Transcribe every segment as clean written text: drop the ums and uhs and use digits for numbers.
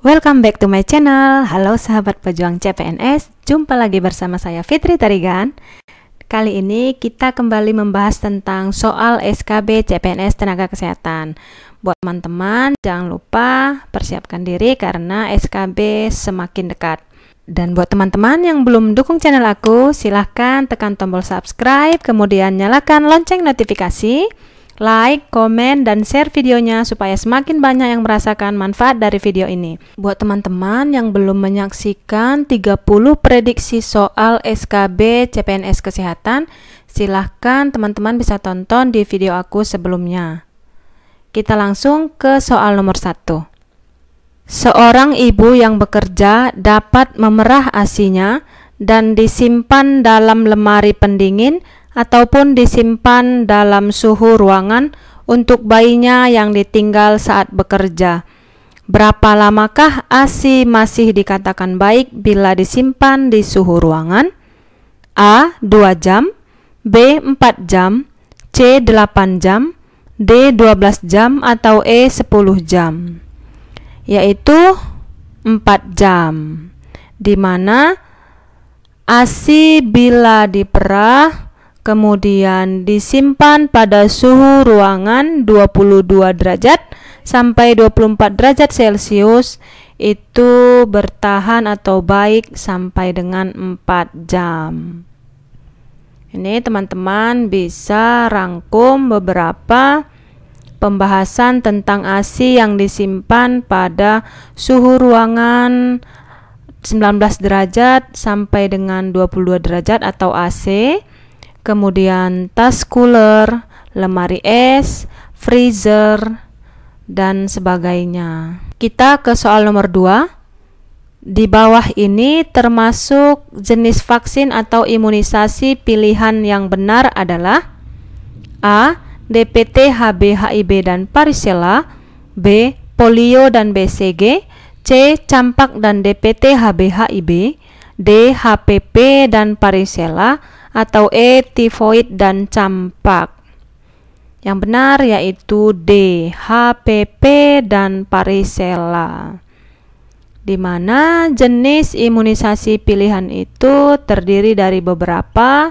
Welcome back to my channel. Halo sahabat pejuang CPNS, jumpa lagi bersama saya Fitri Tarigan. Kali ini kita kembali membahas tentang soal SKB CPNS Tenaga Kesehatan. Buat teman-teman, jangan lupa persiapkan diri karena SKB semakin dekat. Dan buat teman-teman yang belum mendukung channel aku, silahkan tekan tombol subscribe, kemudian nyalakan lonceng notifikasi, like, komen, dan share videonya supaya semakin banyak yang merasakan manfaat dari video ini. Buat teman-teman yang belum menyaksikan 30 prediksi soal SKB CPNS Kesehatan, silahkan teman-teman bisa tonton di video aku sebelumnya. Kita langsung ke soal nomor 1. Seorang ibu yang bekerja dapat memerah ASI-nya dan disimpan dalam lemari pendingin ataupun disimpan dalam suhu ruangan untuk bayinya yang ditinggal saat bekerja. Berapa lamakah ASI masih dikatakan baik bila disimpan di suhu ruangan? A. 2 jam, B. 4 jam, C. 8 jam, D. 12 jam, atau E. 10 jam. Yaitu 4 jam, dimana ASI bila diperah kemudian disimpan pada suhu ruangan 22 derajat sampai 24 derajat Celcius itu bertahan atau baik sampai dengan 4 jam. Ini teman-teman bisa rangkum beberapa pembahasan tentang ASI yang disimpan pada suhu ruangan 19 derajat sampai dengan 22 derajat atau AC. Kemudian tas cooler, lemari es, freezer, dan sebagainya. Kita ke soal nomor 2. Di bawah ini termasuk jenis vaksin atau imunisasi pilihan yang benar adalah A. DPT, HB, HIV, dan varicella, B. polio dan BCG, C. campak dan DPT, HB, HIV, D. HPV dan varicella, atau E. tifoid dan campak. Yang benar yaitu D. HPV dan varicella, di mana jenis imunisasi pilihan itu terdiri dari beberapa.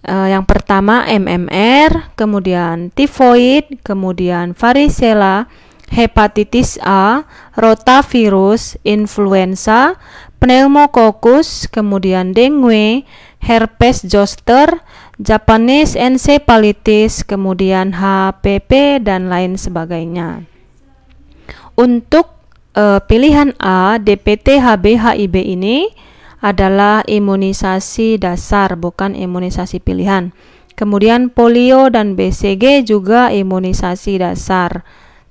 Yang pertama MMR, kemudian tifoid, kemudian varicella, hepatitis A, rotavirus, influenza, pneumococcus, kemudian dengue, herpes zoster, Japanese encephalitis, kemudian HPV, dan lain sebagainya. Untuk pilihan A, DPT, HB, HIV ini adalah imunisasi dasar, bukan imunisasi pilihan. Kemudian polio dan BCG juga imunisasi dasar.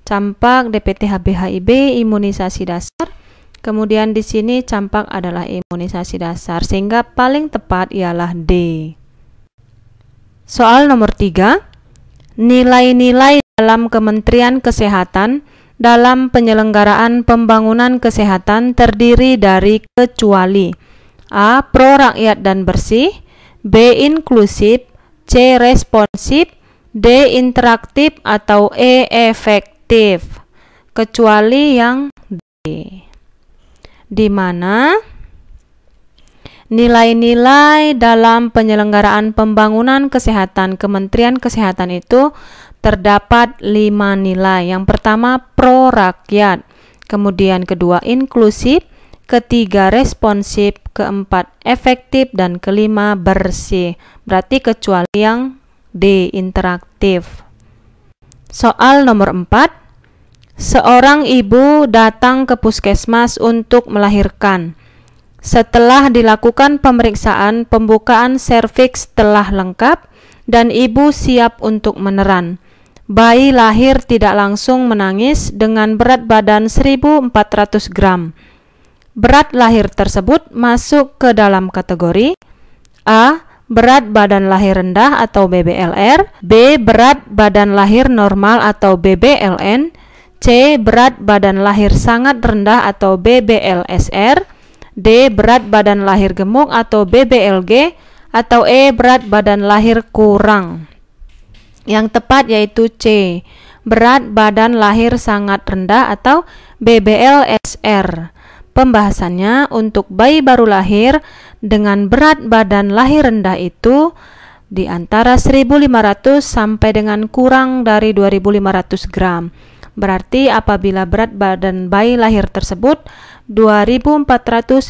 Campak, DPT, HB, HIV imunisasi dasar. Kemudian di sini campak adalah imunisasi dasar, sehingga paling tepat ialah D. Soal nomor 3. Nilai-nilai dalam Kementerian Kesehatan dalam penyelenggaraan pembangunan kesehatan terdiri dari kecuali A. Pro rakyat dan bersih, B. inklusif, C. responsif, D. interaktif, atau E. efektif. Kecuali yang D, di mana nilai-nilai dalam penyelenggaraan pembangunan kesehatan Kementerian Kesehatan itu terdapat 5 nilai. Yang pertama pro rakyat, kemudian kedua inklusif, ketiga responsif, keempat efektif, dan kelima bersih. Berarti kecuali yang D, interaktif. Soal nomor 4. Seorang ibu datang ke puskesmas untuk melahirkan. Setelah dilakukan pemeriksaan, pembukaan serviks telah lengkap dan ibu siap untuk meneran. Bayi lahir tidak langsung menangis dengan berat badan 1.400 gram. Berat lahir tersebut masuk ke dalam kategori A. berat badan lahir rendah atau BBLR, B. berat badan lahir normal atau BBLN, C. berat badan lahir sangat rendah atau BBLSR, D. berat badan lahir gemuk atau BBLG, atau E. berat badan lahir kurang. Yang tepat yaitu C. berat badan lahir sangat rendah atau BBLSR. Pembahasannya untuk bayi baru lahir dengan berat badan lahir rendah itu di antara 1.500 sampai dengan kurang dari 2.500 gram. Berarti apabila berat badan bayi lahir tersebut 2.495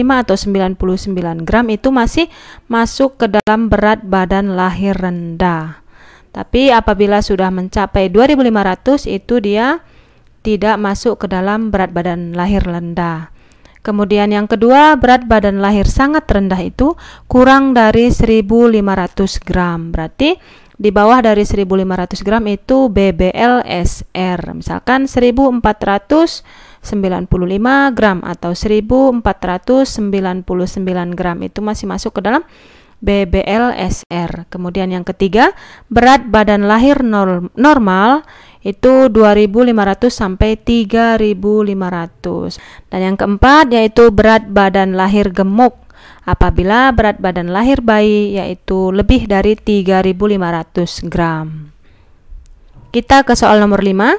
atau 99 gram itu masih masuk ke dalam berat badan lahir rendah. Tapi apabila sudah mencapai 2.500 itu dia tidak masuk ke dalam berat badan lahir rendah. Kemudian yang kedua, berat badan lahir sangat rendah itu kurang dari 1.500 gram. Berarti di bawah dari 1.500 gram itu BBLSR. Misalkan 1.495 gram atau 1.499 gram itu masih masuk ke dalam BBLSR. Kemudian yang ketiga, berat badan lahir normal itu 2.500 sampai 3.500. Dan yang keempat yaitu berat badan lahir gemuk apabila berat badan lahir bayi yaitu lebih dari 3.500 gram. Kita ke soal nomor 5.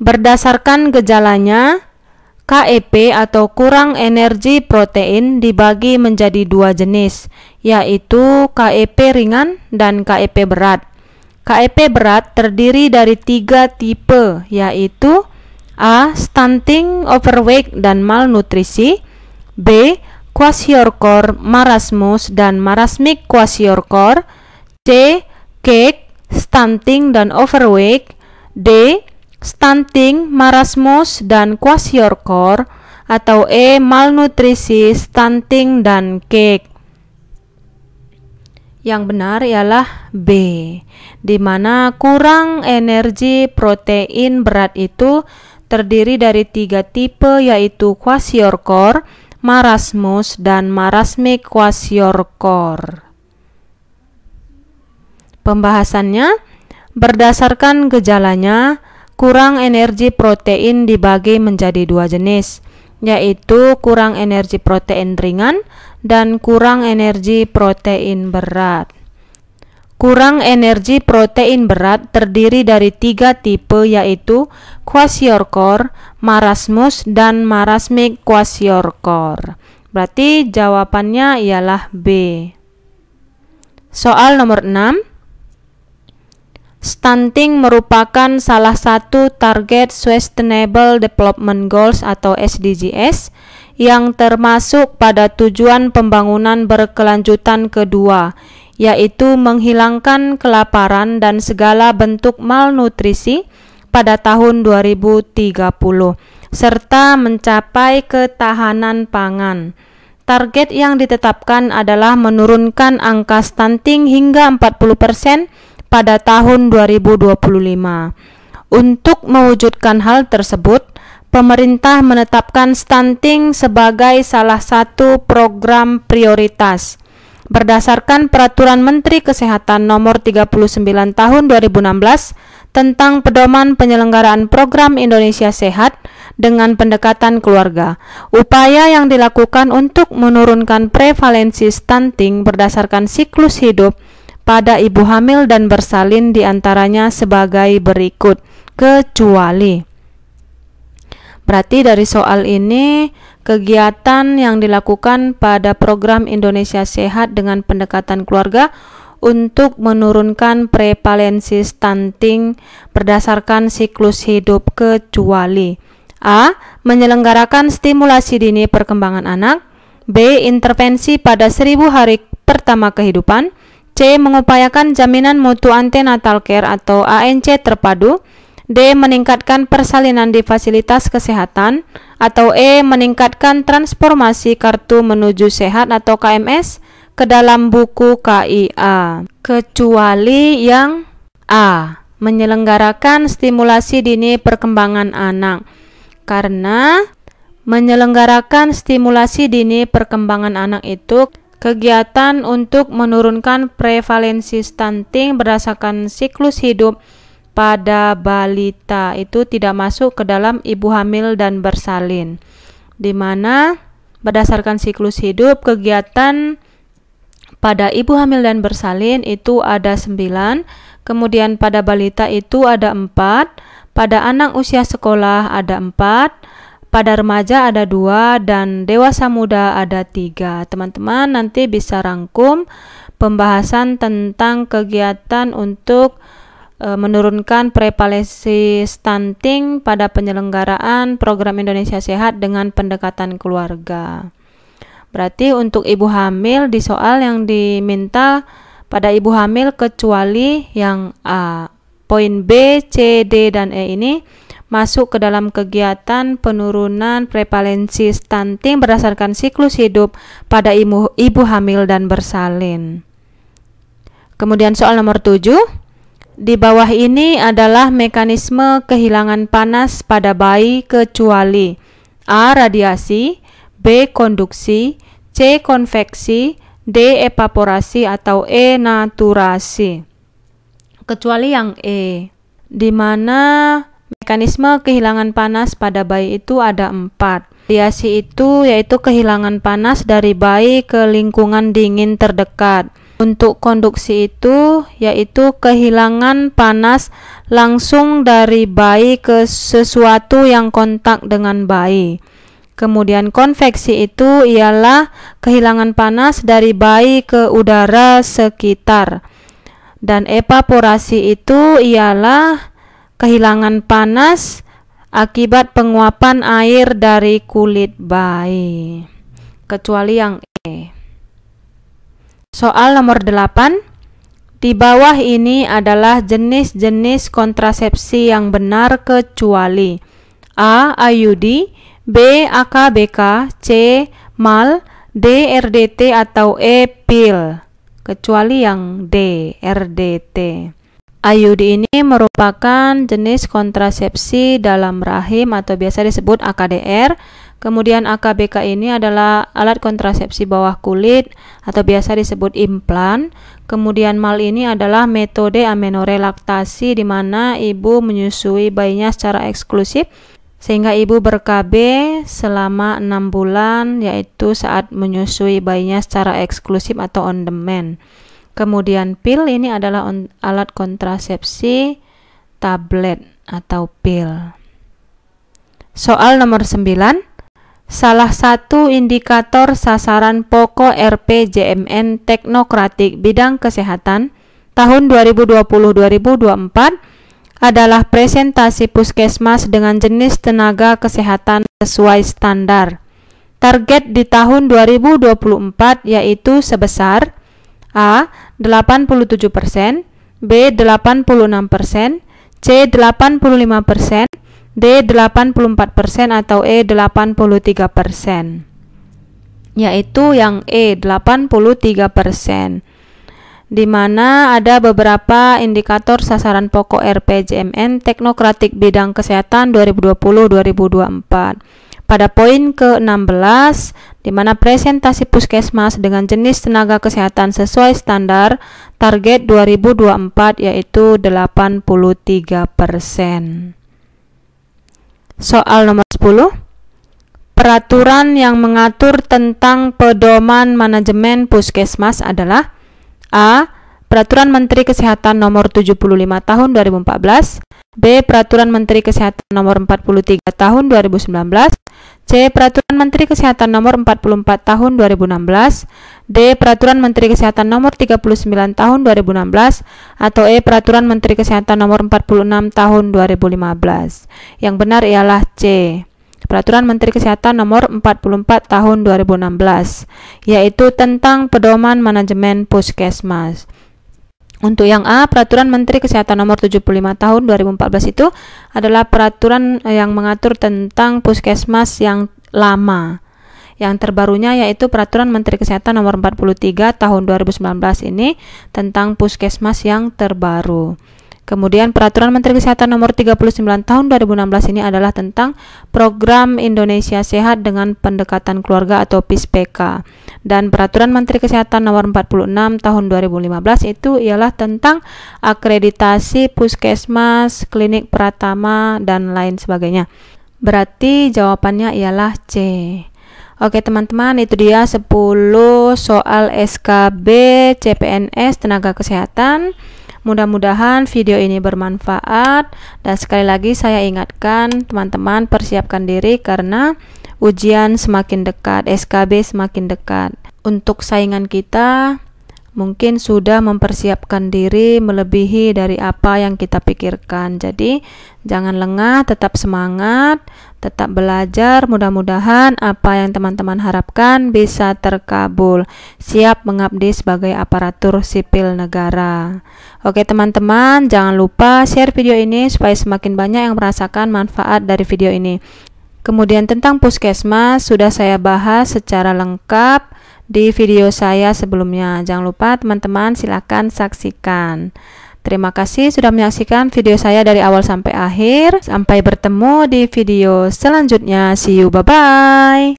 Berdasarkan gejalanya, KEP atau kurang energi protein dibagi menjadi dua jenis, yaitu KEP ringan dan KEP berat. KEP berat terdiri dari 3 tipe, yaitu A. Stunting, overweight, dan malnutrisi, B. Kwashiorkor, marasmus, dan marasmic kwashiorkor, C. Cake, stunting, dan overweight, D. Stunting, marasmus, dan kwashiorkor, atau E. Malnutrisi, stunting, dan cake. Yang benar ialah B, di mana kurang energi protein berat itu terdiri dari 3 tipe, yaitu kwashiorkor, marasmus, dan marasmic kwashiorkor. Pembahasannya, berdasarkan gejalanya, kurang energi protein dibagi menjadi dua jenis, yaitu kurang energi protein ringan dan kurang energi protein berat. Kurang energi protein berat terdiri dari 3 tipe, yaitu kwashiorkor, marasmus, dan marasmic kwashiorkor. Berarti jawabannya ialah B. Soal nomor 6. Stunting merupakan salah satu target Sustainable Development Goals atau SDGs yang termasuk pada tujuan pembangunan berkelanjutan kedua, yaitu menghilangkan kelaparan dan segala bentuk malnutrisi pada tahun 2030 serta mencapai ketahanan pangan. Target yang ditetapkan adalah menurunkan angka stunting hingga 40% pada tahun 2025. Untuk mewujudkan hal tersebut, pemerintah menetapkan stunting sebagai salah satu program prioritas. Berdasarkan Peraturan Menteri Kesehatan Nomor 39 Tahun 2016 tentang pedoman penyelenggaraan program Indonesia Sehat dengan pendekatan keluarga, upaya yang dilakukan untuk menurunkan prevalensi stunting berdasarkan siklus hidup pada ibu hamil dan bersalin diantaranya sebagai berikut, kecuali. Berarti dari soal ini, kegiatan yang dilakukan pada program Indonesia Sehat dengan pendekatan keluarga untuk menurunkan prevalensi stunting berdasarkan siklus hidup, kecuali A. Menyelenggarakan stimulasi dini perkembangan anak, B. Intervensi pada 1000 hari pertama kehidupan, C. Mengupayakan jaminan mutu antenatal care atau ANC terpadu, D. Meningkatkan persalinan di fasilitas kesehatan, atau E. Meningkatkan transformasi kartu menuju sehat atau KMS ke dalam buku KIA. Kecuali yang A. Menyelenggarakan stimulasi dini perkembangan anak. Karena menyelenggarakan stimulasi dini perkembangan anak itu kegiatan untuk menurunkan prevalensi stunting berdasarkan siklus hidup pada balita, itu tidak masuk ke dalam ibu hamil dan bersalin, di mana berdasarkan siklus hidup kegiatan pada ibu hamil dan bersalin itu ada 9, kemudian pada balita itu ada 4, pada anak usia sekolah ada 4, pada remaja ada 2, dan dewasa muda ada 3. Teman-teman nanti bisa rangkum pembahasan tentang kegiatan untuk menurunkan prevalensi stunting pada penyelenggaraan program Indonesia Sehat dengan pendekatan keluarga. Berarti untuk ibu hamil di soal yang diminta pada ibu hamil kecuali yang A. Poin B, C, D, dan E ini masuk ke dalam kegiatan penurunan prevalensi stunting berdasarkan siklus hidup pada ibu hamil dan bersalin. Kemudian soal nomor 7. Di bawah ini adalah mekanisme kehilangan panas pada bayi kecuali A. Radiasi, B. Konduksi, C. Konveksi, D. Evaporasi, atau E. Naturasi. Kecuali yang E, di mana mekanisme kehilangan panas pada bayi itu ada 4. Radiasi itu yaitu kehilangan panas dari bayi ke lingkungan dingin terdekat. Untuk konduksi itu yaitu kehilangan panas langsung dari bayi ke sesuatu yang kontak dengan bayi. Kemudian konveksi itu ialah kehilangan panas dari bayi ke udara sekitar. Dan evaporasi itu ialah kehilangan panas akibat penguapan air dari kulit bayi. Kecuali yang E. Soal nomor 8. Di bawah ini adalah jenis-jenis kontrasepsi yang benar kecuali A. IUD, B. AKBK, C. MAL, D. RDT, atau E. PIL. Kecuali yang D. RDT. IUD ini merupakan jenis kontrasepsi dalam rahim atau biasa disebut AKDR. Kemudian AKBK ini adalah alat kontrasepsi bawah kulit atau biasa disebut implan. Kemudian MAL ini adalah metode amenorelaktasi di mana ibu menyusui bayinya secara eksklusif sehingga ibu ber-KB selama 6 bulan, yaitu saat menyusui bayinya secara eksklusif atau on demand. Kemudian pil ini adalah alat kontrasepsi tablet atau pil. Soal nomor 9. Salah satu indikator sasaran pokok RPJMN teknokratik bidang kesehatan tahun 2020-2024 adalah presentasi puskesmas dengan jenis tenaga kesehatan sesuai standar. Target di tahun 2024 yaitu sebesar A. 87%, B. 86%, C. 85%, D. 84%, atau E. 83%. Yaitu yang E. 83%. Di mana ada beberapa indikator sasaran pokok RPJMN teknokratik bidang kesehatan 2020-2024. Pada poin ke-16, di mana presentasi puskesmas dengan jenis tenaga kesehatan sesuai standar, target 2024 yaitu 83%. Soal nomor 10. Peraturan yang mengatur tentang pedoman manajemen puskesmas adalah A. Peraturan Menteri Kesehatan Nomor 75 Tahun 2014, B. Peraturan Menteri Kesehatan Nomor 43 Tahun 2019, C. Peraturan Menteri Kesehatan Nomor 44 Tahun 2016, D. Peraturan Menteri Kesehatan Nomor 39 Tahun 2016, atau E. Peraturan Menteri Kesehatan Nomor 46 Tahun 2015. Yang benar ialah C. Peraturan Menteri Kesehatan Nomor 44 Tahun 2016, yaitu tentang pedoman manajemen puskesmas. Untuk yang A, Peraturan Menteri Kesehatan Nomor 75 Tahun 2014 itu adalah peraturan yang mengatur tentang puskesmas yang lama. Yang terbarunya yaitu Peraturan Menteri Kesehatan Nomor 43 Tahun 2019 ini tentang puskesmas yang terbaru. Kemudian Peraturan Menteri Kesehatan Nomor 39 Tahun 2016 ini adalah tentang Program Indonesia Sehat dengan Pendekatan Keluarga atau PISPK. Dan Peraturan Menteri Kesehatan Nomor 46 Tahun 2015 itu ialah tentang akreditasi puskesmas, klinik pratama, dan lain sebagainya. Berarti jawabannya ialah C. Oke teman-teman, itu dia 10 soal SKB CPNS Tenaga Kesehatan. Mudah-mudahan video ini bermanfaat, dan sekali lagi saya ingatkan teman-teman persiapkan diri karena ujian semakin dekat, SKB semakin dekat. Untuk saingan kita mungkin sudah mempersiapkan diri melebihi dari apa yang kita pikirkan. Jadi jangan lengah, tetap semangat, tetap belajar. Mudah-mudahan apa yang teman-teman harapkan bisa terkabul. Siap mengabdi sebagai aparatur sipil negara. Oke teman-teman, jangan lupa share video ini supaya semakin banyak yang merasakan manfaat dari video ini. Kemudian tentang puskesmas sudah saya bahas secara lengkap di video saya sebelumnya. Jangan lupa teman-teman silakan saksikan. Terima kasih sudah menyaksikan video saya dari awal sampai akhir. Sampai bertemu di video selanjutnya. See you, bye-bye.